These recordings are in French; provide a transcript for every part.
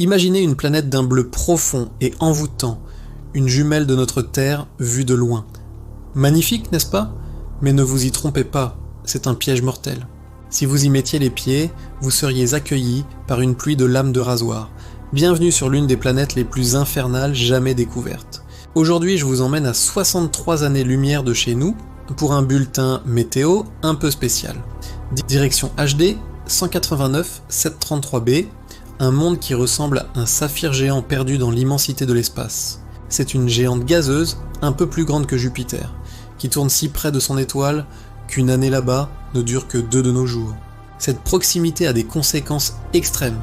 Imaginez une planète d'un bleu profond et envoûtant, une jumelle de notre Terre vue de loin. Magnifique, n'est-ce pas? Mais ne vous y trompez pas, c'est un piège mortel. Si vous y mettiez les pieds, vous seriez accueillis par une pluie de lames de rasoir. Bienvenue sur l'une des planètes les plus infernales jamais découvertes. Aujourd'hui, je vous emmène à 63 années-lumière de chez nous pour un bulletin météo un peu spécial. Direction HD 189 733b, un monde qui ressemble à un saphir géant perdu dans l'immensité de l'espace. C'est une géante gazeuse, un peu plus grande que Jupiter, qui tourne si près de son étoile qu'une année là-bas ne dure que 2 de nos jours. Cette proximité a des conséquences extrêmes.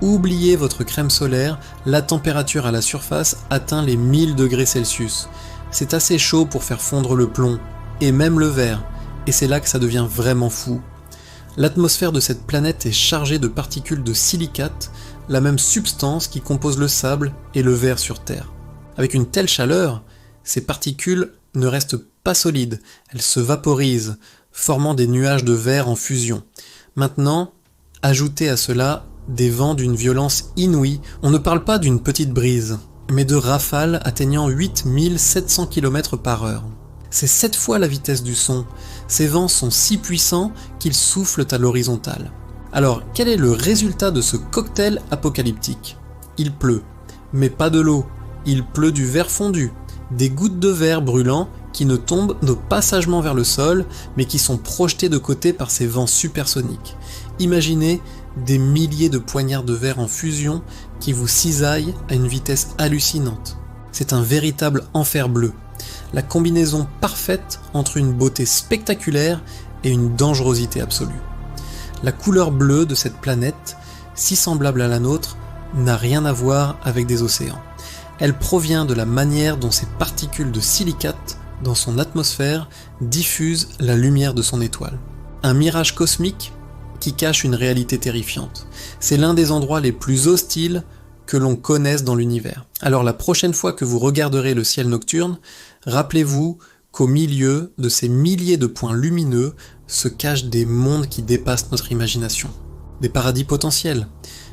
Oubliez votre crème solaire, la température à la surface atteint les 1000 degrés Celsius. C'est assez chaud pour faire fondre le plomb, et même le verre, et c'est là que ça devient vraiment fou. L'atmosphère de cette planète est chargée de particules de silicate, la même substance qui compose le sable et le verre sur Terre. Avec une telle chaleur, ces particules ne restent pas solides, elles se vaporisent, formant des nuages de verre en fusion. Maintenant, ajoutez à cela des vents d'une violence inouïe. On ne parle pas d'une petite brise, mais de rafales atteignant 8700 km/h. C'est 7 fois la vitesse du son. Ces vents sont si puissants qu'ils soufflent à l'horizontale. Alors, quel est le résultat de ce cocktail apocalyptique? Il pleut, mais pas de l'eau. Il pleut du verre fondu, des gouttes de verre brûlant qui ne tombent pas sagement vers le sol, mais qui sont projetées de côté par ces vents supersoniques. Imaginez des milliers de poignards de verre en fusion qui vous cisaillent à une vitesse hallucinante. C'est un véritable enfer bleu. La combinaison parfaite entre une beauté spectaculaire et une dangerosité absolue. La couleur bleue de cette planète, si semblable à la nôtre, n'a rien à voir avec des océans. Elle provient de la manière dont ces particules de silicate, dans son atmosphère, diffusent la lumière de son étoile. Un mirage cosmique qui cache une réalité terrifiante. C'est l'un des endroits les plus hostiles que l'on connaisse dans l'univers. Alors la prochaine fois que vous regarderez le ciel nocturne, rappelez-vous qu'au milieu de ces milliers de points lumineux se cachent des mondes qui dépassent notre imagination. Des paradis potentiels,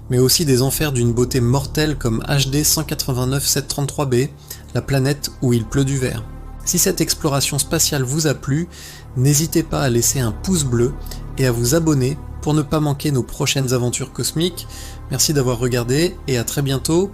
mais aussi des enfers d'une beauté mortelle comme HD 189 733b, la planète où il pleut du verre. Si cette exploration spatiale vous a plu, n'hésitez pas à laisser un pouce bleu et à vous abonner pour ne pas manquer nos prochaines aventures cosmiques. Merci d'avoir regardé et à très bientôt